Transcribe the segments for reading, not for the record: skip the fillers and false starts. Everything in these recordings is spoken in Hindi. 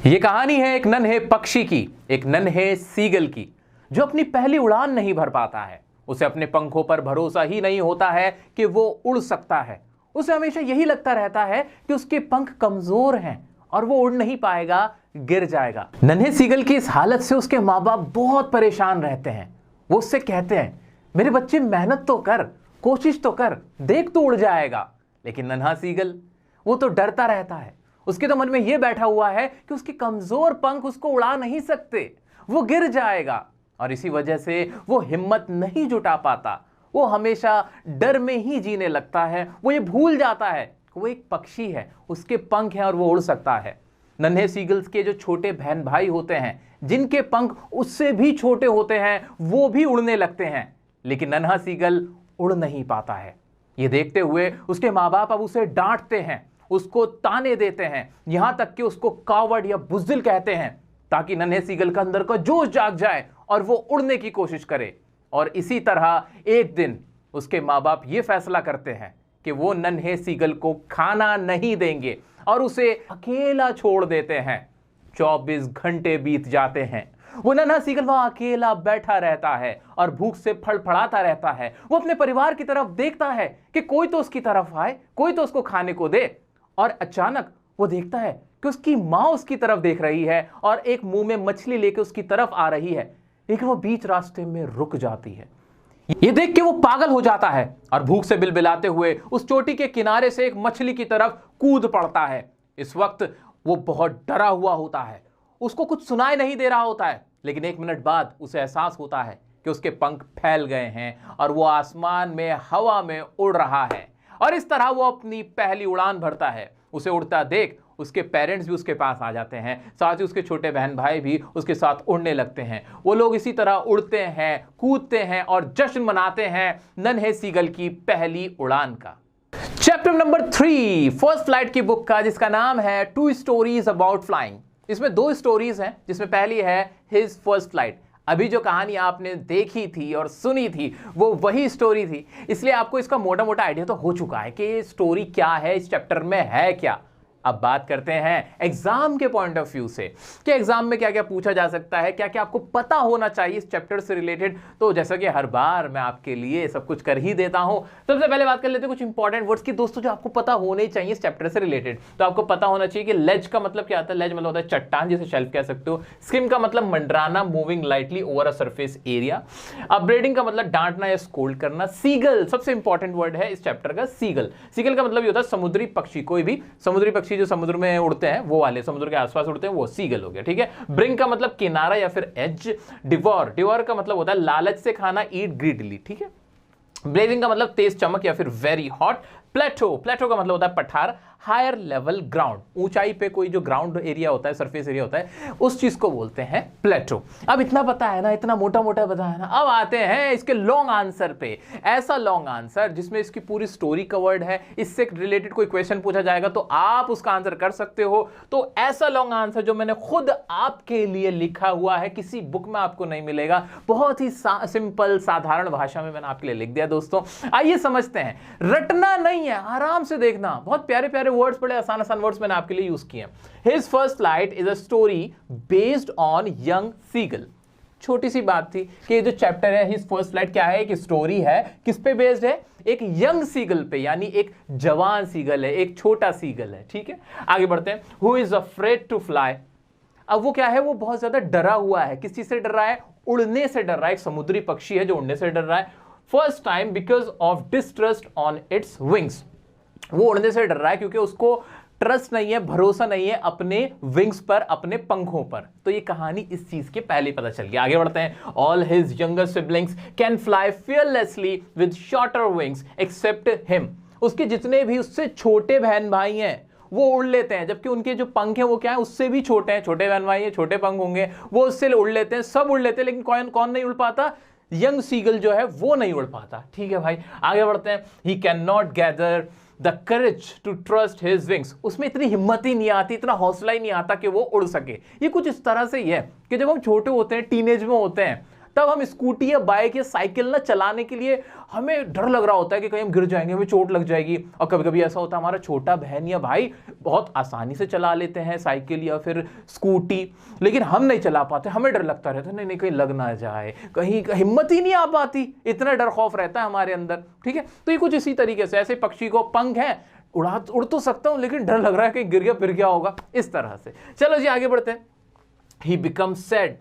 ये कहानी है एक नन्हे पक्षी की, एक नन्हे सीगल की, जो अपनी पहली उड़ान नहीं भर पाता है। उसे अपने पंखों पर भरोसा ही नहीं होता है कि वो उड़ सकता है। उसे हमेशा यही लगता रहता है कि उसके पंख कमजोर हैं और वो उड़ नहीं पाएगा, गिर जाएगा। नन्हे सीगल की इस हालत से उसके माँ बाप बहुत परेशान रहते हैं। वो उससे कहते हैं, मेरे बच्चे मेहनत तो कर, कोशिश तो कर, देख तो उड़ जाएगा। लेकिन नन्हा सीगल वो तो डरता रहता है। उसके तो मन में यह बैठा हुआ है कि उसके कमजोर पंख उसको उड़ा नहीं सकते, वो गिर जाएगा। और इसी वजह से वो हिम्मत नहीं जुटा पाता। वो हमेशा डर में ही जीने लगता है। वो ये भूल जाता है कि वो एक पक्षी है, उसके पंख हैं और वो उड़ सकता है। नन्हे सीगल्स के जो छोटे बहन भाई होते हैं, जिनके पंख उससे भी छोटे होते हैं, वो भी उड़ने लगते हैं। लेकिन नन्हा सीगल उड़ नहीं पाता है। ये देखते हुए उसके माँ बाप अब उसे डांटते हैं, उसको ताने देते हैं, यहां तक कि उसको कावड़ या बुज़दिल कहते हैं, ताकि नन्हे सीगल का अंदर का जोश जाग जाए और वो उड़ने की कोशिश करे। और इसी तरह एक दिन उसके माँ बाप ये फैसला करते हैं कि वो नन्हे सीगल को खाना नहीं देंगे और उसे अकेला छोड़ देते हैं। 24 घंटे बीत जाते हैं। वो नन्हा सीगल वहां अकेला बैठा रहता है और भूख से फड़फड़ाता रहता है। वो अपने परिवार की तरफ देखता है कि कोई तो उसकी तरफ आए, कोई तो उसको खाने को दे। और अचानक वो देखता है कि उसकी मां उसकी तरफ देख रही है और एक मुंह में मछली लेकर उसकी तरफ आ रही है। लेकिन वो बीच रास्ते में रुक जाती है। ये देख के वो पागल हो जाता है और भूख से बिलबिलाते हुए उस चोटी के किनारे से एक मछली की तरफ कूद पड़ता है। इस वक्त वो बहुत डरा हुआ होता है, उसको कुछ सुनाई नहीं दे रहा होता है। लेकिन 1 मिनट बाद उसे एहसास होता है कि उसके पंख फैल गए हैं और वो आसमान में, हवा में उड़ रहा है। और इस तरह वो अपनी पहली उड़ान भरता है। उसे उड़ता देख उसके पेरेंट्स भी उसके पास आ जाते हैं, साथ ही उसके छोटे बहन भाई भी उसके साथ उड़ने लगते हैं। वो लोग इसी तरह उड़ते हैं, कूदते हैं और जश्न मनाते हैं नन्हे सीगल की पहली उड़ान का। चैप्टर नंबर 3 फर्स्ट फ्लाइट की बुक का, जिसका नाम है 2 स्टोरीज अबाउट फ्लाइंग। इसमें 2 स्टोरीज हैं, जिसमें पहली है हिज फर्स्ट फ्लाइट। अभी जो कहानी आपने देखी थी और सुनी थी वो वही स्टोरी थी, इसलिए आपको इसका मोटा मोटा आइडिया तो हो चुका है कि स्टोरी क्या है, इस चैप्टर में है क्या। अब बात करते हैं एग्जाम के पॉइंट ऑफ व्यू से कि एग्जाम में क्या क्या पूछा जा सकता है, क्या क्या आपको पता होना चाहिए इस चैप्टर से रिलेटेड। तो जैसा कि हर बार मैं आपके लिए सब कुछ कर ही देता हूं, सबसे पहले बात कर लेते हैं कुछ इंपॉर्टेंट वर्ड्स की दोस्तों, जो आपको पता होने चाहिए इस चैप्टर से रिलेटेड। तो आपको पता होना चाहिए कि लेज का मतलब क्या आता है। लेज मतलब होता है चट्टान, जिसे शेल्फ कह सकते हो। स्किम का मतलब मंडराना, moving lightly over a surface area. Upbraiding का मतलब डांटना या स्कोल्ड करना। सीगल सबसे इंपॉर्टेंट वर्ड है इस चैप्टर का, सीगल। सीगल का मतलब ये होता है समुद्री पक्षी। कोई भी समुद्री पक्षी जो समुद्र में उड़ते हैं, वो वाले समुद्र के आसपास उड़ते हैं, वो सीगल हो गया, ठीक है। ब्रिंक का मतलब किनारा या फिर एज। डिवोर, डिवोर का मतलब होता है लालच से खाना, ईट ग्रीडली, ठीक है। ब्लेजिंग का मतलब तेज चमक या फिर वेरी हॉट। प्लेटो, प्लेटो का मतलब होता है पठार, हायर लेवल ग्राउंड। ऊंचाई पे कोई जो ग्राउंड एरिया होता है, सरफेस एरिया होता है, उस चीज को बोलते हैं प्लेटो। अब इतना पता है ना, इतना मोटा मोटा पता है ना। अब आते हैं इसके लॉन्ग आंसर पे। ऐसा लॉन्ग आंसर जिसमें इसकी पूरी स्टोरी कवर्ड है, इससे रिलेटेड कोई क्वेश्चन पूछा जाएगा तो आप उसका आंसर कर सकते हो। तो ऐसा लॉन्ग आंसर जो मैंने खुद आपके लिए लिखा हुआ है, किसी बुक में आपको नहीं मिलेगा, बहुत ही सिंपल साधारण भाषा में मैंने आपके लिए लिख दिया। दोस्तों आइए समझते हैं, रटना नहीं है, आराम से देखना। बहुत प्यारे प्यारे वर्ड्स, बड़े आसान आसान वर्ड्स मैंने आपके लिए यूज किए हैं। His first flight is a story based on young seagull. छोटी सी बात थी कि ये जो चैप्टर है हिज फर्स्ट फ्लाइट क्या है, एक स्टोरी है। किस पे बेस्ड है? एक यंग सीगल पे, यानी एक जवान सीगल है, एक छोटा सीगल है, ठीक है। आगे बढ़ते हैं। Who is afraid to fly. अब वो क्या है, वो बहुत ज्यादा डरा हुआ है। किस चीज से डर रहा है? उड़ने से डर रहा है। एक समुद्री पक्षी है जो उड़ने से डर रहा है। First time because of distrust on its wings. वो उड़ने से डर रहा है क्योंकि उसको ट्रस्ट नहीं है, भरोसा नहीं है अपने विंग्स पर, अपने पंखों पर। तो ये कहानी इस चीज के पहले पता चल गया। आगे बढ़ते हैं। All his younger siblings can fly fearlessly with shorter wings except him. उसके जितने भी उससे छोटे बहन भाई हैं वो उड़ लेते हैं, जबकि उनके जो पंख हैं वो क्या है, उससे भी छोटे हैं। छोटे बहन भाई है, छोटे पंख होंगे, वो उससे उड़ लेते हैं, सब उड़ लेते हैं। लेकिन कौन कौन नहीं उड़ पाता? यंग सीगल जो है वो नहीं उड़ पाता, ठीक है भाई। आगे बढ़ते हैं। He can not gather the courage to trust his wings. उसमें इतनी हिम्मत ही नहीं आती, इतना हौसला ही नहीं आता कि वो उड़ सके। ये कुछ इस तरह से ही है कि जब हम छोटे होते हैं, टीनेज में होते हैं, तब हम स्कूटी या बाइक या साइकिल ना चलाने के लिए हमें डर लग रहा होता है कि कहीं हम गिर जाएंगे, हमें चोट लग जाएगी। और कभी कभी ऐसा होता है हमारा छोटा बहन या भाई बहुत आसानी से चला लेते हैं साइकिल या फिर स्कूटी, लेकिन हम नहीं चला पाते, हमें डर लगता रहता है नहीं नहीं कहीं लग ना जाए, कहीं हिम्मत ही नहीं आ पाती, इतना डर खौफ रहता है हमारे अंदर। ठीक है, तो ये कुछ इसी तरीके से, ऐसे पक्षी को पंख है, उड़ तो सकता हूं लेकिन डर लग रहा है कि गिर गया फिर क्या होगा, इस तरह से। चलो जी आगे बढ़ते हैं। He becomes sad.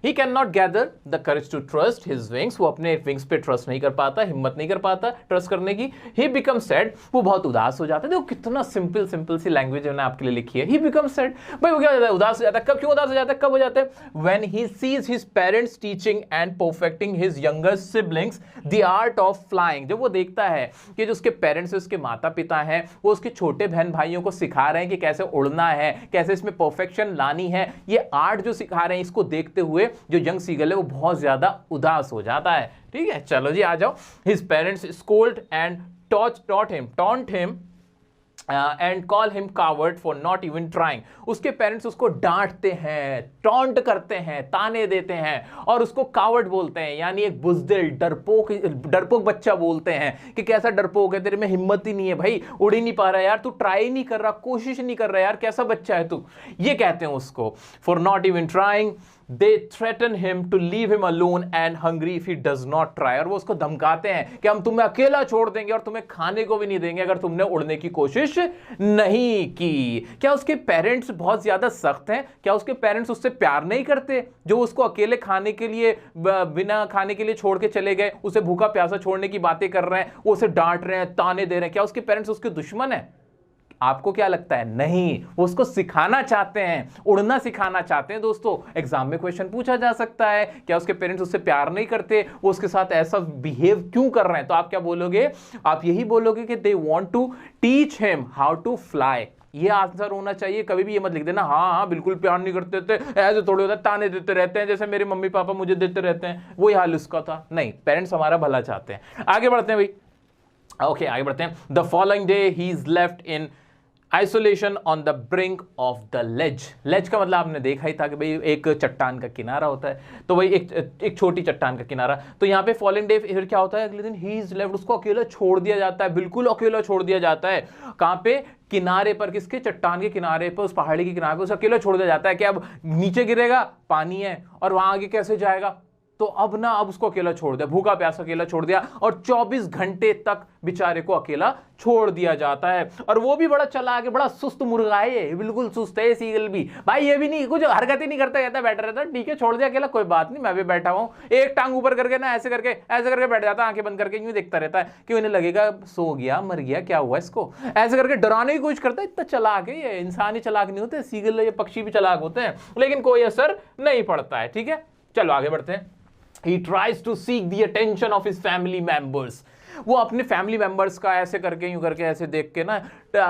He cannot gather the courage to trust his wings. वो अपने विंग्स पे ट्रस्ट नहीं कर पाता, हिम्मत नहीं कर पाता ट्रस्ट करने की। He becomes sad. वो बहुत उदास हो जाता है। देखो कितना सिंपल से लैंग्वेज मैंने आपके लिए लिखी है। He becomes sad. भाई वो क्या हो जाता है, उदास हो जाता है। कब क्यों उदास हो जाता है, कब हो जाता है? When he sees his parents teaching and perfecting his younger siblings the art of flying. जब वो देखता है कि जो उसके पेरेंट्स, उसके माता पिता हैं, वो उसके छोटे बहन भाइयों को सिखा रहे हैं कि कैसे उड़ना है, कैसे इसमें परफेक्शन लानी है, ये आर्ट जो सिखा रहे हैं, इसको देखते हुए जो यंग सीगल है वो बहुत ज्यादा उदास हो जाता है। ठीक है, चलो जी आ जाओ। His parents scold and taunt him and call him coward for not even trying. उसके पेरेंट्स उसको डांटते हैं, टॉन्ट करते हैं, ताने देते हैं और उसको कावर्ड बोलते हैं, यानी एक बुज़दिल डरपोक बच्चा बोलते हैं कि कैसा डरपोक है, तेरे में हिम्मत ही नहीं है भाई, उड़ ही नहीं पा रहा यार, तू ट्राई नहीं कर रहा, कोशिश नहीं कर रहा यार, कैसा बच्चा है तू, ये कहते हैं उसको। For not even trying they threaten him to leave him alone and hungry if he does not try। और वो उसको धमकाते हैं कि हम तुम्हें अकेला छोड़ देंगे और तुम्हें खाने को भी नहीं देंगे अगर तुमने उड़ने की कोशिश नहीं की। क्या उसके पेरेंट्स बहुत ज्यादा सख्त हैं? क्या उसके पेरेंट्स उससे प्यार नहीं करते जो उसको अकेले खाने के लिए, बिना खाने के लिए छोड़ के चले गए, उसे भूखा प्यासा छोड़ने की बातें कर रहे हैं, वो उसे डांट रहे हैं, ताने दे रहे हैं? क्या उसके पेरेंट्स उसके दुश्मन है? आपको क्या लगता है? नहीं, वो उसको सिखाना चाहते हैं, उड़ना सिखाना चाहते हैं। दोस्तों एग्जाम में क्वेश्चन पूछा जा सकता है, क्या उसके पेरेंट्स उससे प्यार नहीं करते, वो उसके साथ ऐसा बिहेव क्यों कर रहे हैं? तो आप क्या बोलोगे? आप यही बोलोगे कि they want to teach him how to fly. ये आंसर होना चाहिए। कभी भी ये मत लिख देना हाँ बिल्कुल प्यार नहीं करते थे, ऐसे थोड़े होता है, ताने देते रहते हैं जैसे मेरे मम्मी पापा मुझे देते रहते हैं, वही हाल उसका था। नहीं, पेरेंट्स हमारा भला चाहते हैं। आगे बढ़ते हैं भाई। ओके आगे बढ़ते हैं। The following day he is left in isolation on the brink of the ledge. Ledge का मतलब आपने देखा ही था कि भाई एक चट्टान का किनारा होता है, तो भाई एक छोटी चट्टान का किनारा। तो यहाँ पे फॉलोइंग डे फिर क्या होता है, अगले दिन ही इज लेफ्ट, उसको अकेला छोड़ दिया जाता है, बिल्कुल अकेला छोड़ दिया जाता है। कहाँ पे? किनारे पर, किसके? चट्टान के किनारे पर, उस पहाड़ी के किनारे पर उसे अकेला छोड़ दिया जाता है कि अब नीचे गिरेगा, पानी है और वहां आगे कैसे जाएगा, तो अब उसको अकेला छोड़ दिया, भूखा प्यासा अकेला छोड़ दिया और 24 घंटे तक बेचारे को अकेला छोड़ दिया जाता है। और वो भी बड़ा चालाक है, बड़ा सुस्त मुर्गा है, बिल्कुल सुस्त है सीगल भी भाई, ये भी नहीं कुछ हरकतें नहीं करता, कहता बैठा रहता, ठीक है छोड़ दिया अकेला, कोई बात नहीं, मैं भी बैठा हूं, एक टांग ऊपर करके ना ऐसे करके बैठ जाता है, आंखें बंद करके यूं देखता रहता है कि उन्हें लगेगा सो गया, मर गया, क्या हुआ इसको, ऐसे करके डराने की कोशिश करता है। इतना चालाक है ये, इंसान ही चालाक नहीं होते, सीगल ये पक्षी भी चालाक होते हैं, लेकिन कोई असर नहीं पड़ता है। ठीक है, चलो आगे बढ़ते हैं। He tries to seek the attention of his family members। वो अपने फैमिली मेंबर्स का ऐसे करके यूं करके ऐसे देख के ना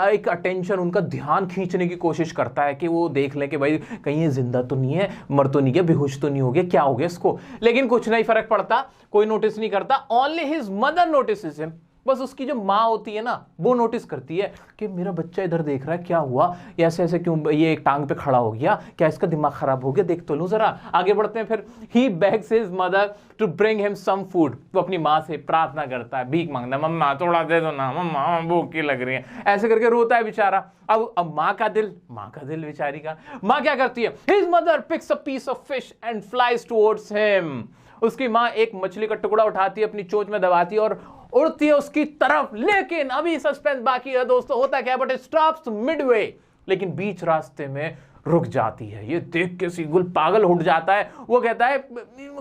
एक अटेंशन, उनका ध्यान खींचने की कोशिश करता है कि वो देख लें कि भाई कहीं ये जिंदा तो नहीं है, मर तो नहीं गया, बेहोश तो नहीं हो गया, क्या हो गया इसको। लेकिन कुछ नहीं फर्क पड़ता, कोई नोटिस नहीं करता। Only his mother notices him. बस उसकी जो माँ होती है ना वो नोटिस करती है कि मेरा बच्चा इधर देख रहा है, क्या हुआ, ऐसे ऐसे क्यों, ये एक टांग पे खड़ा हो गया, क्या इसका दिमाग खराब हो गया, देख तो लूं जरा। आगे बढ़ते हैं फिर। He begs his mother to bring him some food. वो अपनी माँ से प्रार्थना करता है, भीख मांगता है, मम्मा थोड़ा दे दो ना, मम्मा भूख लग रही है, ऐसे करके रोता है बेचारा। अब माँ का दिल बेचारी का, माँ क्या करती है? His mother picks a piece of fish and flies towards him. उसकी माँ एक मछली का टुकड़ा उठाती है, अपनी चोंच में दबाती है और उड़ती है उसकी तरफ। लेकिन अभी सस्पेंस बाकी है दोस्तों, होता क्या, बट स्टॉप्स मिडवे, लेकिन बीच रास्ते में रुक जाती है। ये देख के सीगुल पागल उठ जाता है, वो कहता है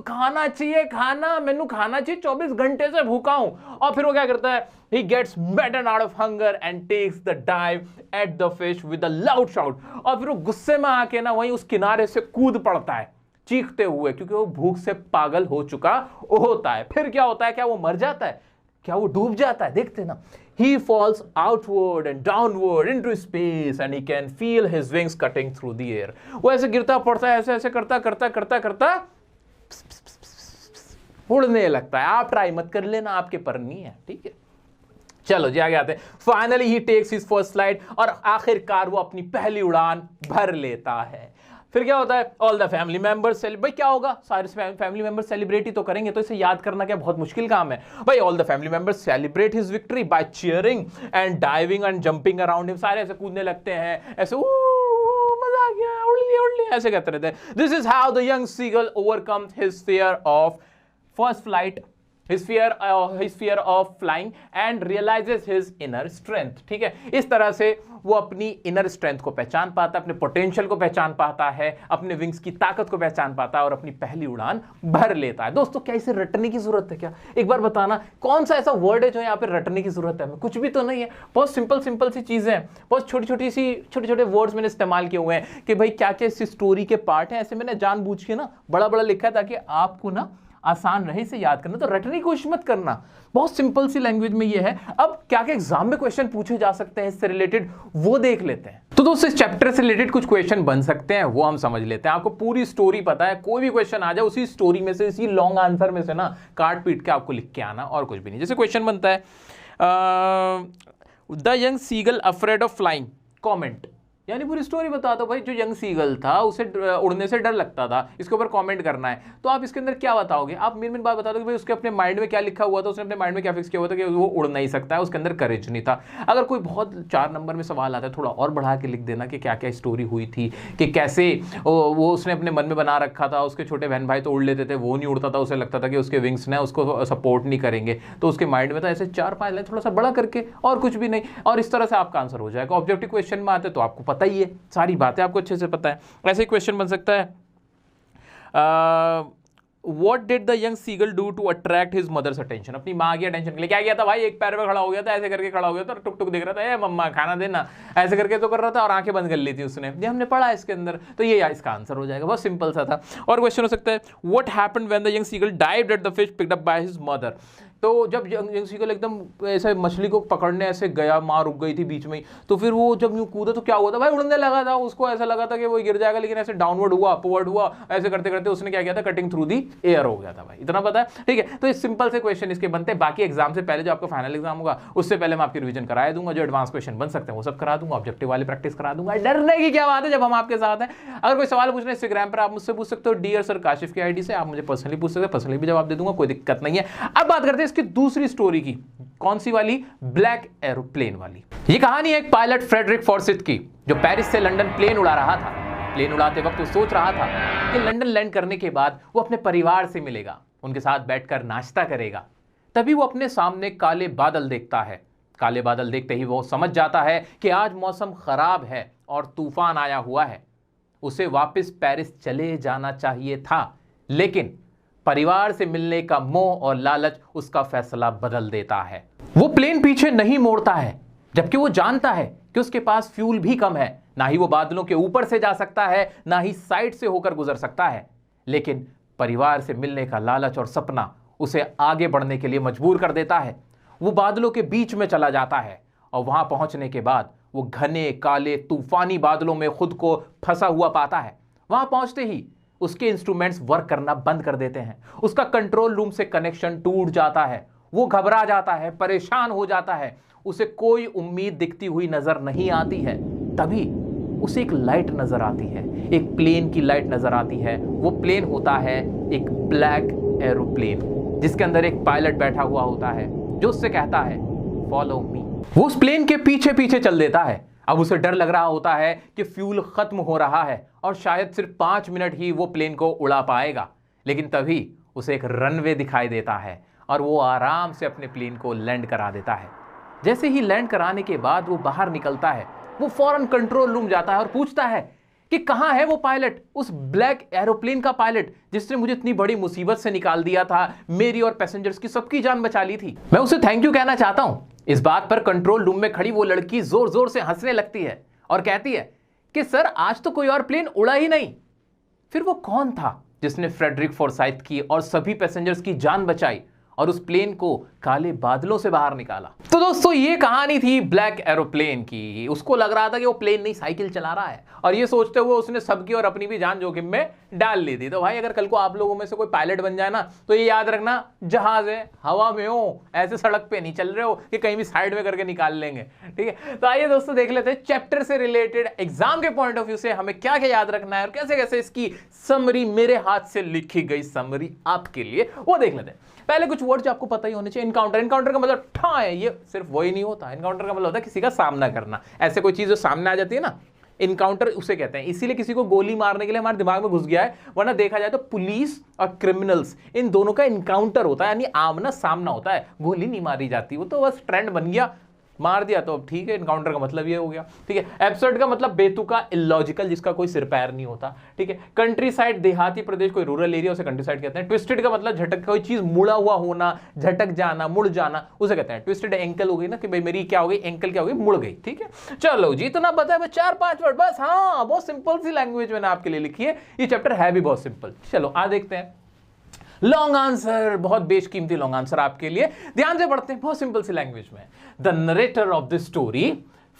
खाना चाहिए, खाना, मैनू खाना चाहिए, 24 घंटे से भूखा हूं। और फिर वो क्या करता है? He gets beaten out of hunger and takes the dive at the fish with a loud shout। और फिर वो गुस्से में आके ना वहीं उस किनारे से कूद पड़ता है चीखते हुए, क्योंकि वो भूख से पागल हो चुका होता है। फिर क्या होता है? क्या वो मर जाता है? क्या वो डूब जाता है? देखते ना। He falls outward and downward into space and he can feel his wings cutting through the air। वो ऐसे गिरता पड़ता है, ऐसे ऐसे करता उड़ने लगता है। आप ट्राई मत कर लेना, आपके पर नहीं है। ठीक है, चलो जी आगे आते हैं। Finally he takes his first flight. और आखिरकार वो अपनी पहली उड़ान भर लेता है। फिर क्या होता है, ऑल द फैमिली मेंबर्स भाई क्या होगा, सारे फैमिली मेंबर्स सेलिब्रेट ही तो करेंगे, तो इसे याद करना क्या बहुत मुश्किल काम है भाई। All the family members celebrate his victory by cheering and diving and jumping around him, सारे ऐसे कूदने लगते हैं, ऐसे मजा आ गया, उड़ लिया ऐसे कहते रहते हैं। This is how the young seagull overcomes his fear of first flight, his fear of flying and realizes his inner strength। ठीक है, इस तरह से वो अपनी इनर स्ट्रेंथ को पहचान पाता है, अपने पोटेंशियल को पहचान पाता है, अपने विंग्स की ताकत को पहचान पाता है और अपनी पहली उड़ान भर लेता है। दोस्तों क्या इसे रटने की जरूरत है क्या? एक बार बताना कौन सा ऐसा वर्ड है जो यहाँ पे रटने की जरूरत है? कुछ भी तो नहीं है, बहुत सिंपल सी चीजें हैं, बहुत छोटे वर्ड्स मैंने इस्तेमाल किए हुए हैं कि भाई क्या क्या इस स्टोरी के पार्ट हैं, ऐसे मैंने जानबूझ के ना बड़ा लिखा है ताकि आपको ना आसान रहे इसे याद करना। तो रटने की कोशिश मत करना, बहुत सिंपल सी लैंग्वेज में ये है। अब क्या क्या एग्जाम में क्वेश्चन पूछे जा सकते हैं इससे रिलेटेड, वो देख लेते हैं। तो दोस्तों इस चैप्टर से रिलेटेड कुछ क्वेश्चन बन सकते हैं, वो हम समझ लेते हैं। आपको पूरी स्टोरी पता है, कोई भी क्वेश्चन आ जाए उसी स्टोरी में से, इसी लॉन्ग आंसर में से ना काट पीट के आपको लिख के आना, और कुछ भी नहीं। जैसे क्वेश्चन बनता है the young seagull afraid of flying, comment, यानी पूरी स्टोरी बता दो भाई। जो यंग सीगल था उसे उड़ने से डर लगता था, इसके ऊपर कमेंट करना है। तो आप इसके अंदर क्या बताओगे? आप मेन बात बता दो कि भाई उसके अपने माइंड में क्या लिखा हुआ था, उसने अपने माइंड में क्या फिक्स किया हुआ था कि वो उड़ नहीं सकता है, उसके अंदर करेज नहीं था। अगर कोई बहुत 4 नंबर में सवाल आता है, थोड़ा और बढ़ा के लिख देना कि क्या क्या स्टोरी हुई थी, कि कैसे वो उसने अपने मन में बना रखा था, उसके छोटे बहन भाई तो उड़ लेते थे, वो नहीं उड़ता था, उसे लगता था कि उसके विंग्स ने उसको सपोर्ट नहीं करेंगे, तो उसके माइंड में था। ऐसे 4-5 लाइन थोड़ा सा बड़ा करके, और कुछ भी नहीं, और इस तरह से आपका आंसर हो जाएगा। ऑब्जेक्टिव क्वेश्चन में आते तो आपको पता ही है, सारी बातें आपको अच्छे से पता है। ऐसे क्वेश्चन बन सकता है what did the young seagull do to attract his mother's attention, अपनी माँ की अटेंशन के लिए क्या किया था भाई? एक पैर पे खड़ा हो गया था, ऐसे करके खड़ा हो गया था, टुक टुक देख रहा था, ए मम्मा खाना देना, ऐसे करके तो कर रहा था, और आंखें बंद कर ली थी उसने। ये हमने पढ़ा इसके अंदर, तो ये इसका आंसर हो जाएगा, बहुत सिंपल सा था। और क्वेश्चन हो सकता है what happened when the young seagull dived at the fish picked up by his mother, तो जब यंग सीगल एकदम ऐसे मछली को पकड़ने ऐसे गया, माँ रुक गई थी बीच में ही, तो फिर वो जब यूं कूदा तो क्या हुआ था भाई? उड़ने लगा था, उसको ऐसा लगा था कि वो गिर जाएगा, लेकिन ऐसे डाउनवर्ड हुआ, अपवर्ड हुआ, ऐसे करते करते उसने क्या किया था? कटिंग थ्रू दी एयर हो गया था भाई। इतना पता है, ठीक है? तो इस सिंपल से क्वेश्चन इसके बनते हैं। बाकी एग्जाम से पहले जो आपका फाइनल एग्जाम होगा उससे पहले मैं आपकी रिवीजन करा दूंगा, जो एडवांस क्वेश्चन बन सकते हैं वो सब करा दूंगा, ऑब्जेक्टिव वाली प्रैक्टिस करा दूंगा। डरने की क्या बात है जब हम आपके साथ हैं। अगर कोई सवाल पूछना है इंस्टाग्राम पर आप मुझसे पूछ सकते हो, डियर सर काशिफ की आईडी से, आप मुझे पर्सनली पूछ सकते हो, पर्सनली भी जवाब दे दूंगा, कोई दिक्कत नहीं है। अब बात करते हैं इसकी दूसरी स्टोरी की। कौन सी वाली? ब्लैक एरोप्लेन वाली। ये कहानी है एक पायलट फ्रेडरिक फॉर्सिथ की, जो पेरिस से लंदन प्लेन उड़ा रहा था। प्लेन उड़ाते वक्त वो सोच रहा था कि लंदन लैंड करने के बाद वो अपने परिवार से मिलेगा, उनके साथ बैठकर नाश्ता करेगा। तभी वो अपने सामने काले बादल देखता है। काले बादल देखते ही वो समझ जाता है कि आज मौसम खराब है और तूफान आया हुआ है। उसे वापस पेरिस चले जाना चाहिए था, लेकिन परिवार से मिलने का मोह और लालच उसका फैसला बदल देता है। वो प्लेन पीछे नहीं मोड़ता है, जबकि वो जानता है कि उसके पास फ्यूल भी कम है। ना ही वो बादलों के ऊपर से जा सकता है, ना ही साइड से होकर गुजर सकता है। लेकिन परिवार से मिलने का लालच और सपना उसे आगे बढ़ने के लिए मजबूर कर देता है। वो बादलों के बीच में चला जाता है, और वहां पहुंचने के बाद वो घने काले तूफानी बादलों में खुद को फंसा हुआ पाता है। वहां पहुंचते ही उसके इंस्ट्रूमेंट्स वर्क करना बंद कर देते हैं। उसका कंट्रोल रूम से कनेक्शन टूट जाता है। वो घबरा जाता है, परेशान हो जाता है। उसे कोई उम्मीद दिखती हुई नजर नहीं आती है। तभी उसे एक लाइट नजर आती है, एक प्लेन की लाइट नजर आती है। वो प्लेन होता है एक ब्लैक एरोप्लेन, जिसके अंदर एक पायलट बैठा हुआ होता है, जो उससे कहता है फॉलो मी। वो उस प्लेन के पीछे पीछे चल देता है। अब उसे डर लग रहा होता है कि फ्यूल खत्म हो रहा है और शायद सिर्फ 5 मिनट ही वो प्लेन को उड़ा पाएगा। लेकिन तभी उसे एक रनवे दिखाई देता है और वो आराम से अपने प्लेन को लैंड करा देता है। जैसे ही लैंड कराने के बाद वो बाहर निकलता है, वो फौरन कंट्रोल रूम जाता है और पूछता है कि कहां है वो पायलट, उस ब्लैक एरोप्लेन का पायलट जिसने मुझे इतनी बड़ी मुसीबत से निकाल दिया था, मेरी और पैसेंजर्स की सबकी जान बचा ली थी। मैं उसे थैंक यू कहना चाहता हूं। इस बात पर कंट्रोल रूम में खड़ी वो लड़की जोर जोर से हंसने लगती है और कहती है कि सर आज तो कोई और प्लेन उड़ा ही नहीं। फिर वो कौन था जिसने फ्रेडरिक फॉर्साइथ की और सभी पैसेंजर्स की जान बचाई? और उस प्लेन को काले बादलों से बाहर निकाला। तो दोस्तों ये कहानी थी ब्लैक एरोप्लेन की। उसको लग रहा था कि वो प्लेन नहीं साइकिल चला रहा है, और ये सोचते हुए उसने सबकी और अपनी भी जान जोखिम में डाल ली थी। तो भाई अगर कल को आप लोगों में से कोई पायलट बन जाए ना, तो ये याद रखना, जहाज है, हवा में हो, ऐसे सड़क पे नहीं चल रहे हो कि कहीं भी साइड में करके निकाल लेंगे। ठीक है, तो आइए दोस्तों देख लेते हैं चैप्टर से रिलेटेड एग्जाम के पॉइंट ऑफ व्यू से हमें क्या क्या याद रखना है और कैसे कैसे इसकी समरी, मेरे हाथ से लिखी गई समरी आपके लिए, वो देख लेते हैं। पहले कुछ वर्ड जो आपको पता ही होने चाहिए। इनकाउंटर, इनकाउंटर का मतलब ठा है, ये सिर्फ वही नहीं होता। इनकाउंटर का मतलब होता है किसी का सामना करना। ऐसे कोई चीज जो सामने आ जाती है ना, इनकाउंटर उसे कहते हैं। इसीलिए किसी को गोली मारने के लिए हमारे दिमाग में घुस गया है, वरना देखा जाए तो पुलिस और क्रिमिनल्स इन दोनों का इनकाउंटर होता है, यानी आमना सामना होता है, गोली नहीं मारी जाती। वो तो बस ट्रेंड बन गया, मार दिया तो अब ठीक है, इनकाउंटर का मतलब ये हो गया। ठीक है, एब्सर्ड का मतलब बेतुका, इलॉजिकल, जिसका कोई सिर पैर नहीं होता। ठीक है, कंट्री साइड देहाती प्रदेश, कोई रूरल एरिया, उसे कंट्री साइड कहते हैं। ट्विस्टेड का मतलब झटक, कोई चीज मुड़ा हुआ होना, झटक जाना, मुड़ जाना, उसे कहते हैं ट्विस्टेड। एंकल हो गई ना कि भाई मेरी क्या हो गई, एंकल क्या हो गई, मुड़ गई। ठीक है, चलो जी इतना पता है, 4-5 वर्ड बस। हाँ, बहुत सिंपल सी लैंग्वेज मैंने आपके लिए लिखी है, ये चैप्टर है भी बहुत सिंपल। चलो आ देखते हैं लॉन्ग आंसर, बहुत बेशकीमती लॉन्ग आंसर आपके लिए। ध्यान से पढ़ते हैं, बहुत सिंपल सी लैंग्वेज में। The narrator of the story,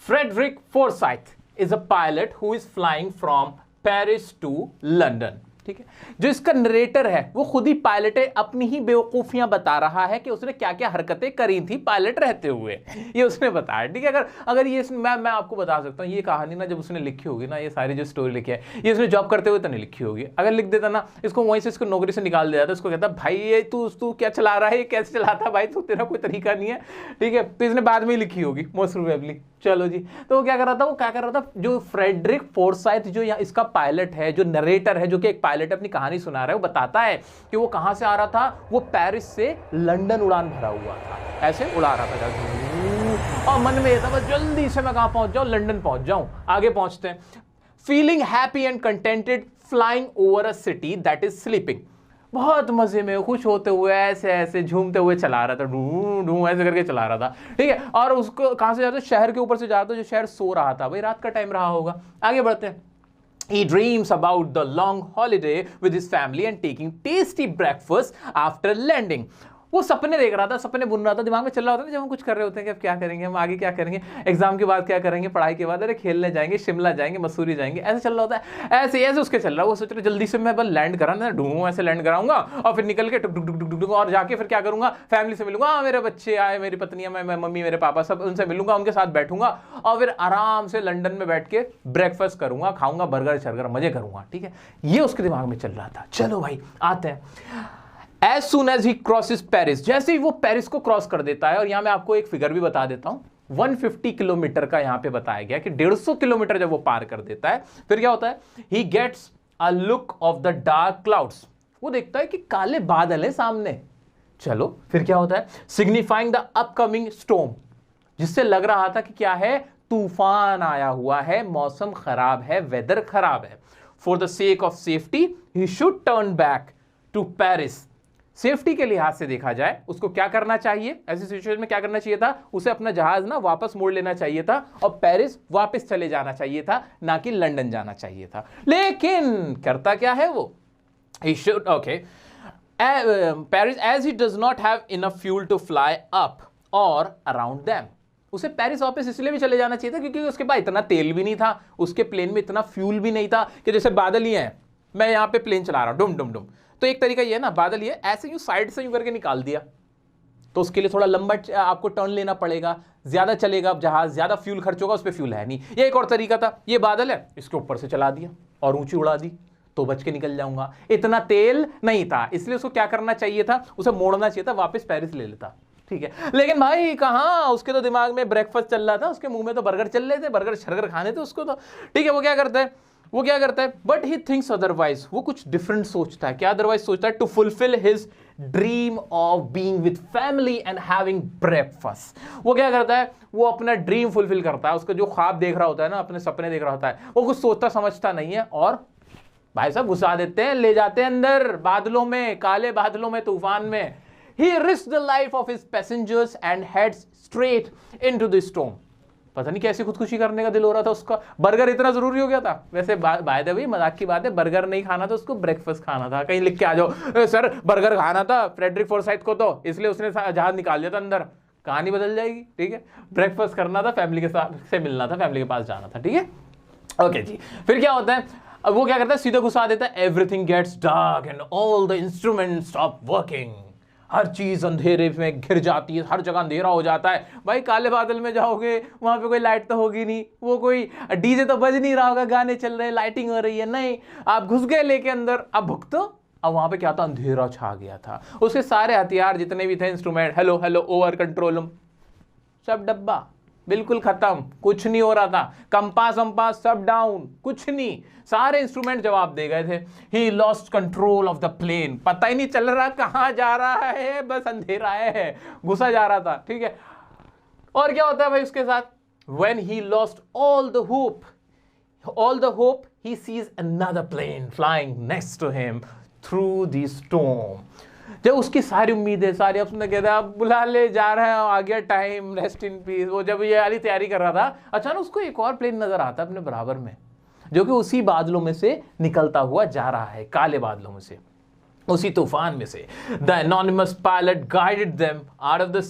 Frederick Forsyth, is a pilot who is flying from Paris to London. ठीक है, जो इसका नरेटर है वो खुद ही पायलट है, अपनी ही बेवकूफियां बता रहा है कि उसने क्या क्या हरकतें करी थी पायलट रहते हुए, ये उसने बताया। ठीक है, अगर ये मैं आपको बता सकता हूँ, ये कहानी ना जब उसने लिखी होगी ना, ये सारी जो स्टोरी लिखी है, ये उसने जॉब करते हुए तो नहीं लिखी होगी। अगर लिख देता ना, इसको वहीं से इसको नौकरी से निकाल दिया जाता, इसको कहता भाई ये तू क्या चला रहा है, ये कैसे चलाता भाई, तू तेरा कोई तरीका नहीं है। ठीक है, तो इसने बाद में ही लिखी होगी मोस्ट प्रोबेबली। चलो जी, तो वो क्या कर रहा था, जो फ्रेडरिक फोर्साइथ, जो यहाँ इसका पायलट है, जो नरेटर है, जो कि एक पायलट अपनी कहानी सुना रहा है, वो बताता है कि वो कहां से आ रहा था। वो पेरिस से लंदन उड़ान भरा हुआ था, ऐसे उड़ा रहा था, और मन में ये था बस जल्दी से मैं कहां पहुंच जाऊं, लंदन पहुंच जाऊं। आगे पहुंचते हैं। Feeling happy and contented flying over a city that is sleeping, बहुत मजे में खुश होते हुए ऐसे ऐसे झूमते हुए चला रहा था, ढूं ढूं ऐसे करके चला रहा था। ठीक है, और उसको कहां से जाता, शहर के ऊपर से जाता, जो शहर सो रहा था, भाई रात का टाइम रहा होगा। आगे बढ़ते हैं। He dreams about the long holiday with his family and taking tasty breakfast after landing. वो सपने देख रहा था, सपने बुन रहा था, दिमाग में चल रहा होता है जब हम कुछ कर रहे होते हैं कि अब क्या करेंगे, हम आगे क्या करेंगे, एग्जाम के बाद क्या करेंगे, पढ़ाई के बाद अरे खेलने जाएंगे, शिमला जाएंगे, मसूरी जाएंगे, ऐसे चल रहा होता है। ऐसे ऐसे उसके चल रहा है, वो सोच रहा है जल्दी से मैं बस लैंड कराना, ढूंढूं ऐसे लैंड कराऊंगा और फिर निकल के टुक टुक टुक टुक और जाके फिर क्या करूंगा, फैमिली से मिलूंगा, मेरे बच्चे आए, मेरी पत्नियां, मैं मम्मी, मेरे पापा, सब उनसे मिलूंगा, उनके साथ बैठूंगा और फिर आराम से लंदन में बैठ के ब्रेकफास्ट करूंगा, खाऊंगा बर्गर शर्गर, मजे करूंगा। ठीक है, ये उसके दिमाग में चल रहा था। चलो भाई आते हैं। As soon as he crosses Paris, जैसे ही वो पेरिस को क्रॉस कर देता है, और यहां मैं आपको एक फिगर भी बता देता हूं, 150 किलोमीटर का यहां पे बताया गया कि 150 किलोमीटर जब वो पार कर देता है, फिर क्या होता है, he gets a look of the dark clouds, वो देखता है कि काले बादल है सामने। चलो फिर क्या होता है, signifying the upcoming storm, जिससे लग रहा था कि क्या है, तूफान आया हुआ है, मौसम खराब है, वेदर खराब है। For the sake of safety, he should turn back to Paris. Safety के लिहाज से देखा जाए उसको क्या करना चाहिए, ऐसी सिचुएशन में क्या करना चाहिए था, उसे अपना जहाज ना वापस मोड़ लेना चाहिए था और पेरिस वापस चले जाना चाहिए था, ना कि लंदन जाना चाहिए था। लेकिन करता क्या है वो, he should, okay, Paris as he does not have enough fuel to fly up or around them, उसे पेरिस वापस इसलिए भी चले जाना चाहिए था क्योंकि उसके पास इतना तेल भी नहीं था, उसके प्लेन में इतना फ्यूल भी नहीं था कि जैसे बादल ही हैं, मैं यहाँ पे प्लेन चला रहा हूँ डुम डुम डुम, तो एक तरीका ये है ना, बादल ये ऐसे यूं साइड से यूं करके निकाल दिया, तो उसके लिए थोड़ा लंबा आपको टर्न लेना पड़ेगा, ज्यादा चलेगा अब जहाज, ज्यादा फ्यूल खर्च होगा, उस पर फ्यूल है नहीं। ये एक और तरीका था, ये बादल है इसके ऊपर से चला दिया और ऊंची उड़ा दी तो बच के निकल जाऊंगा, इतना तेल नहीं था, इसलिए उसको क्या करना चाहिए था, उसे मोड़ना चाहिए था, वापस पेरिस ले लेता। ठीक है, लेकिन भाई कहां, उसके तो दिमाग में ब्रेकफास्ट चल रहा था, उसके मुंह में तो बर्गर चल रहे थे, बर्गर शर्गर खाने थे उसको तो। ठीक है, वो क्या करता है, बट ही थिंक्स अदरवाइज, वो कुछ डिफरेंट सोचता है। क्या अदरवाइज सोचता है, to fulfil his dream of being with family and having breakfast. वो क्या करता है, वो अपना ड्रीम फुलफिल करता है, उसका जो ख्वाब देख रहा होता है ना, अपने सपने देख रहा होता है, वो कुछ सोचता समझता नहीं है और भाई साहब घुसा देते हैं, ले जाते हैं अंदर बादलों में, काले बादलों में, तूफान में। He risks the life of his passengers and heads straight into the storm. पता नहीं कैसी खुदकुशी करने का दिल हो रहा था उसका। बर्गर इतना जरूरी हो गया था। वैसे बाय द वे मजाक की बात है, बर्गर नहीं खाना था उसको, ब्रेकफास्ट खाना था। कहीं लिख के आ जाओ सर बर्गर खाना था फ्रेडरिक फॉरसाइथ को, तो इसलिए उसने जहाज निकाल दिया था अंदर। कहानी बदल जाएगी, ठीक है। ब्रेकफास्ट करना था, फैमिली के साथ से मिलना था, फैमिली के पास जाना था, ठीक है। ओके जी, फिर क्या होता है, अब वो क्या करता है, सीधा घुसा देता है, everything gets dark and all the instruments stop working. हर चीज अंधेरे में घिर जाती है, हर जगह अंधेरा हो जाता है। भाई काले बादल में जाओगे, वहां पे कोई लाइट तो होगी नहीं, वो कोई डीजे तो बज नहीं रहा होगा, गाने चल रहे हैं, लाइटिंग हो रही है, नहीं। आप घुस गए लेके अंदर, अब भुगतो। अब वहां पे क्या था, अंधेरा छा गया था। उसके सारे हथियार जितने भी थे, instrument, hello hello over control room, सब डब्बा, बिल्कुल खत्म, कुछ नहीं हो रहा था। कंपास वंपास सब डाउन, कुछ नहीं, सारे इंस्ट्रूमेंट जवाब दे गए थे। He lost control of the plane, पता ही नहीं चल रहा कहां जा रहा है, बस अंधेरा है, घुसा जा रहा था, ठीक है। और क्या होता है भाई उसके साथ, when he lost all the hope he sees another plane flying next to him through the storm. जब उसकी सारी उम्मीदें, सारी उसने कहता है अब बुला ले, जा रहे हैं, आ गया टाइम, रेस्ट इन पीस। वो जब ये वाली तैयारी कर रहा था, अचानक उसको एक और प्लेन नजर आता है अपने बराबर में, जो कि उसी बादलों में से निकलता हुआ जा रहा है, काले बादलों में से, उसी तूफान में से। The anonymous pilot guided them out of the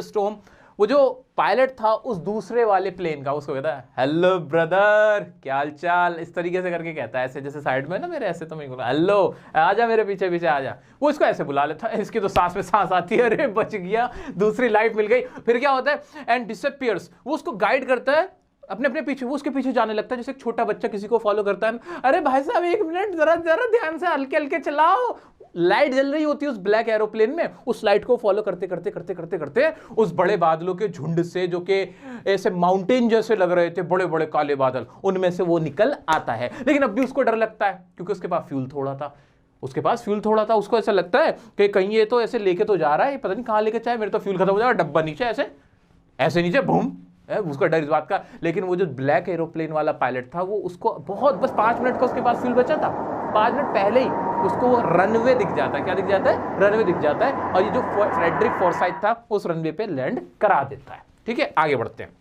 storm. वो जो पायलट था उस दूसरे वाले प्लेन का, उसको कहता है हेलो ब्रदर, क्या हाल चाल, इस तरीके से करके कहता है, ऐसे जैसे साइड में ना मेरे, ऐसे तो मैं बोला हेलो, आजा मेरे पीछे पीछे आजा। वो इसको ऐसे बुला लेता है, इसकी तो सांस में सांस आती है, अरे बच गया, दूसरी लाइफ मिल गई। फिर क्या होता है, एंड डिसअपीयर्स, वो उसको गाइड करता है अपने अपने पीछे, वो उसके पीछे जाने लगता है जैसे एक छोटा बच्चा किसी को फॉलो करता है। अरे भाई साहब एक मिनट, जरा जरा ध्यान से, हल्के हल्के चलाओ। लाइट जल रही होती है उस ब्लैक एरोप्लेन में, उस लाइट को फॉलो करते करते करते करते करते उस बड़े बादलों के झुंड से, जो कि ऐसे माउंटेन जैसे लग रहे थे, बड़े बड़े काले बादल, उनमें से वो निकल आता है। लेकिन अब भी उसको डर लगता है, क्योंकि उसके पास फ्यूल थोड़ा था। उसको ऐसा लगता है कि कहीं ये तो ऐसे लेके तो जा रहा है, पता नहीं कहां लेके जाए, मेरे तो फ्यूल खत्म हो जाएगा, डब्बा नीचे ऐसे नीचे बूम, उसका डर इस बात का। लेकिन वो जो ब्लैक एरोप्लेन वाला पायलट था, वो उसको बहुत, बस 5 मिनट का उसके पास फ्यूल बचा था, 5 मिनट पहले ही उसको वो रनवे दिख जाता है। क्या दिख जाता है? रनवे दिख जाता है। और ये जो फ्रेडरिक फॉरसाइथ था, उस रनवे पे लैंड करा देता है, ठीक है। आगे बढ़ते हैं।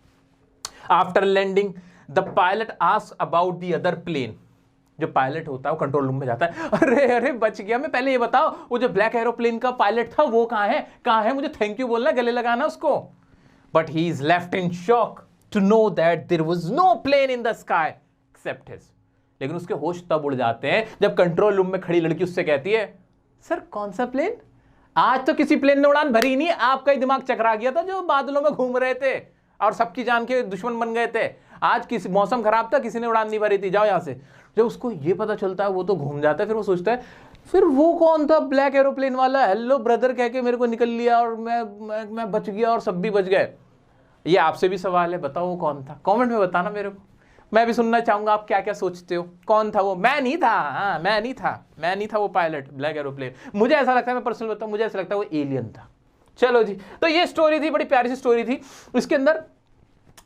After landing the pilot asks about the other plane. जो पायलट होता है वो कंट्रोल रूम में जाता है, अरे बच गया मैं, पहले ये बताओ वो जो ब्लैक एरोप्लेन का पायलट था वो कहां है, मुझे थैंक यू बोलना, गले लगाना उसको। But he is left in shock to know that there was no plane in the sky except his. लेकिन उसके होश तब उड़ जाते हैं जब कंट्रोल रूम में खड़ी लड़की उससे कहती है, सर कौन सा प्लेन? आज तो किसी प्लेन ने उड़ान भरी नहीं, आपका ही दिमाग चकरा गया था जो बादलों में घूम रहे थे और सबकी जान के दुश्मन बन गए थे। आज किसी मौसम खराब था, किसी ने उड़ान नहीं भरी थी, जाओ यहां से। जब उसको ये पता चलता है, वो तो घूम जाता है। फिर वो सोचता है, फिर वो कौन था ब्लैक एरोप्लेन वाला, हेलो ब्रदर कह के मेरे को निकल लिया और मैं बच गया और सब भी बच गए। ये आपसे भी सवाल है, बताओ वो कौन था? कमेंट में बताना मेरे को, मैं भी सुनना चाहूंगा आप क्या क्या सोचते हो। कौन था वो? मैं नहीं था, हाँ मैं नहीं था वो पायलट ब्लैक एरोप्लेन। मुझे ऐसा लगता है, मैं पर्सनल बताऊं, मुझे ऐसा लगता है वो एलियन था। चलो जी, तो ये स्टोरी थी, बड़ी प्यारी सी स्टोरी थी। इसके अंदर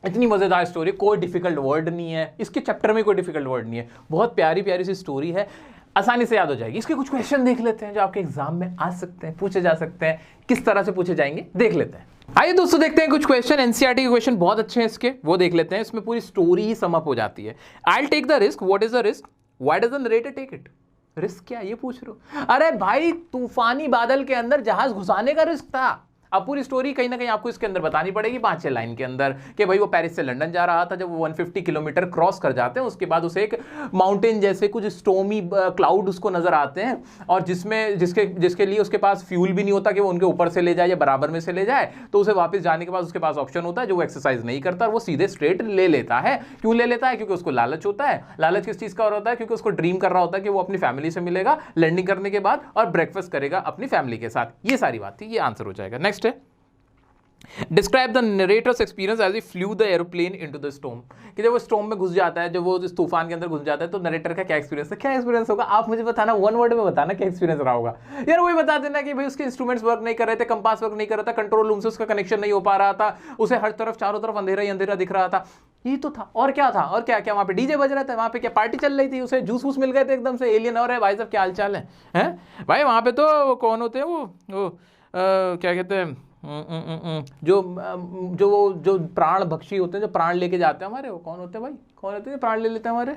इतनी मजेदार स्टोरी, कोई डिफिकल्ट वर्ड नहीं है इसके चैप्टर में, कोई डिफिकल्ट वर्ड नहीं है, बहुत प्यारी प्यारी सी स्टोरी है, आसानी से याद हो जाएगी। इसके कुछ क्वेश्चन देख लेते हैं जो आपके एग्जाम में आ सकते हैं, पूछे जा सकते हैं। किस तरह से पूछे जाएंगे देख लेते हैं। आइए दोस्तों देखते हैं कुछ क्वेश्चन, एनसीईआरटी के क्वेश्चन बहुत अच्छे हैं इसके, वो देख लेते हैं। इसमें पूरी स्टोरी ही सम अप हो जाती है। I will take the risk, what is the risk, why doesn't the narrator take it. Risk क्या, ये पूछ रहे हो? अरे भाई तूफानी बादल के अंदर जहाज घुसाने का रिस्क था। अब पूरी स्टोरी कहीं ना कहीं आपको इसके अंदर बतानी पड़ेगी 5-6 लाइन के अंदर, कि भाई वो पेरिस से लंदन जा रहा था। जब वो 150 किलोमीटर क्रॉस कर जाते हैं, उसके बाद उसे एक माउंटेन जैसे कुछ स्टोमी क्लाउड उसको नजर आते हैं, और जिसके लिए उसके पास फ्यूल भी नहीं होता कि वो उनके ऊपर से ले जाए या बराबर में से ले जाए। तो उसे वापस जाने के बाद उसके पास ऑप्शन होता है जो वो एक्सरसाइज नहीं करता, वो सीधे स्ट्रेट ले लेता है। क्यों ले लेता है? क्योंकि उसको लालच होता है। लालच किस चीज का होता है? क्योंकि उसको ड्रीम कर रहा होता है कि वो अपनी फैमिली से मिलेगा लैंडिंग करने के बाद और ब्रेकफास्ट करेगा अपनी फैमिली के साथ। ये सारी बात थी, ये आंसर हो जाएगा। नेक्स्ट है, describe the narrator's experience as he flew the aeroplane into the storm. कि जब वो स्टॉर्म में घुस जाता है, जब वो इस तूफान के अंदर घुस जाता है, तो नरेटर का क्या एक्सपीरियंस है? क्या एक्सपीरियंस होगा आप मुझे बताना, 1 वर्ड में बताना क्या एक्सपीरियंस रहा होगा। यार वही बता देना कि भाई उसके इंस्ट्रूमेंट्स वर्क नहीं कर रहे थे, कंपास वर्क नहीं कर रहा था, कंट्रोल रूम से उसका कनेक्शन नहीं हो पा रहा था, उसे हर तरफ चारों तरफ अंधेरा ही अंधेरा दिख रहा था। ये तो था, और क्या था? और क्या क्या वहां पे डीजे बज रहा था, वहां पे क्या पार्टी चल रही थी, उसे जूस वूस मिल गए थे एकदम से। एलियन और है भाई साहब, क्या हाल चाल है? भाई वहां पे तो कौन होते हैं वो क्या कहते हैं, जो प्राण भक्षी होते हैं, जो प्राण लेके जाते हैं हमारे, वो कौन होते हैं भाई? कौन होते हैं प्राण ले लेते हैं हमारे?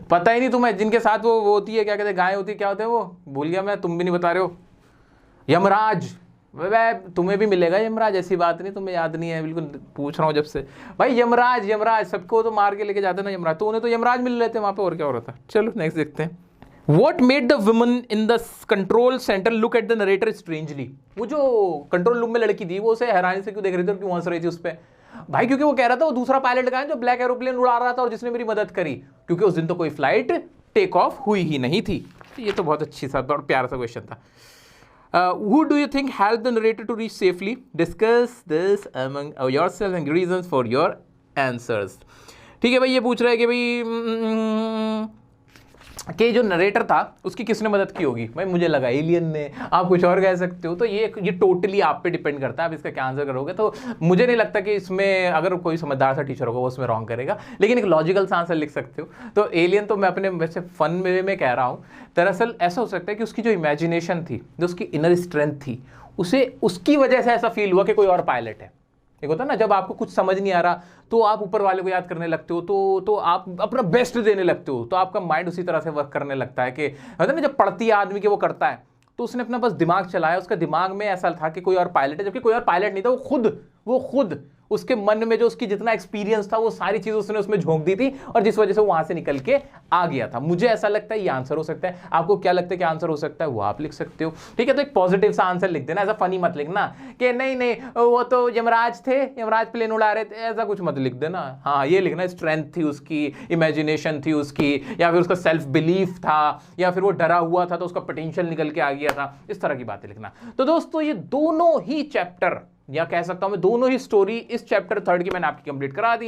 पता ही नहीं तुम्हें? जिनके साथ वो होती है, क्या कहते हैं, गाय होती है, क्या होते हैं वो? भूल गया मैं, तुम भी नहीं बता रहे हो। यमराज। वह तुम्हें भी मिलेगा यमराज, ऐसी बात नहीं, तुम्हें याद नहीं है, बिल्कुल पूछ रहा हूँ जब से भाई। यमराज, यमराज सबको तो मार के लेके जाते ना यमराज, तो उन्हें तो यमराज मिल रहे थे वहां पे, और क्या हो रहा था। चलो नेक्स्ट देखते हैं। What made the woman in the control center look at the narrator strangely? वो जो कंट्रोल रूम में लड़की थी, वो उसे हैरानी से क्यों देख रही थी और क्यों हंस रही थी उस पर? भाई क्योंकि वो कह रहा था वो दूसरा पायलट का है जो ब्लैक एरोप्लेन उड़ा रहा था और जिसने मेरी मदद करी, क्योंकि उस दिन तो कोई फ्लाइट टेक ऑफ हुई ही नहीं थी। ये तो बहुत अच्छी सा और प्यारा सा क्वेश्चन था। Who do you think helped the narrator to reach safely? Discuss this among yourself and reasons for your answers. ठीक है भाई, ये पूछ रहा है कि भाई कि जो नरेटर था उसकी किसने मदद की होगी? भाई मुझे लगा एलियन ने, आप कुछ और कह सकते हो। तो ये टोटली आप पे डिपेंड करता है, आप इसका क्या आंसर करोगे। तो मुझे नहीं लगता कि इसमें अगर कोई समझदार सा टीचर होगा वो उसमें रॉन्ग करेगा, लेकिन एक लॉजिकल सा आंसर लिख सकते हो। तो एलियन तो मैं अपने वैसे फन में कह रहा हूँ। दरअसल ऐसा हो सकता है कि उसकी जो इमेजिनेशन थी, जो उसकी इनर स्ट्रेंथ थी, उसे उसकी वजह से ऐसा फील हुआ कि कोई और पायलट है। एक होता है ना, जब आपको कुछ समझ नहीं आ रहा तो आप ऊपर वाले को याद करने लगते हो, तो आप अपना बेस्ट देने लगते हो, तो आपका माइंड उसी तरह से वर्क करने लगता है कि होता है ना, जब पढ़ती है आदमी के वो करता है। तो उसने अपना बस दिमाग चलाया, उसका दिमाग में ऐसा था कि कोई और पायलट है, जबकि कोई और पायलट नहीं था, वो खुद उसके मन में जो उसकी जितना एक्सपीरियंस था वो सारी चीजें उसने उसमें झोंक दी थी, और जिस वजह से वो वहां से निकल के आ गया था। मुझे ऐसा लगता है ये आंसर हो सकता है। आपको क्या लगता है कि आंसर हो सकता है, वो आप लिख सकते हो। ठीक है, तो एक पॉजिटिव सा आंसर लिख देना, ऐसा फनी मत लिखना कि नहीं वो तो यमराज थे, यमराज प्लेन उड़ा रहे थे, ऐसा कुछ मत लिख देना। हाँ, ये लिखना स्ट्रेंथ थी उसकी, इमेजिनेशन थी उसकी, या फिर उसका सेल्फ बिलीफ था, या फिर वो डरा हुआ था तो उसका पोटेंशियल निकल के आ गया था। इस तरह की बातें लिखना। तो दोस्तों ये दोनों ही चैप्टर, या कह सकता हूं मैं दोनों ही स्टोरी इस चैप्टर 3 की मैंने आपकी कंप्लीट करा दी।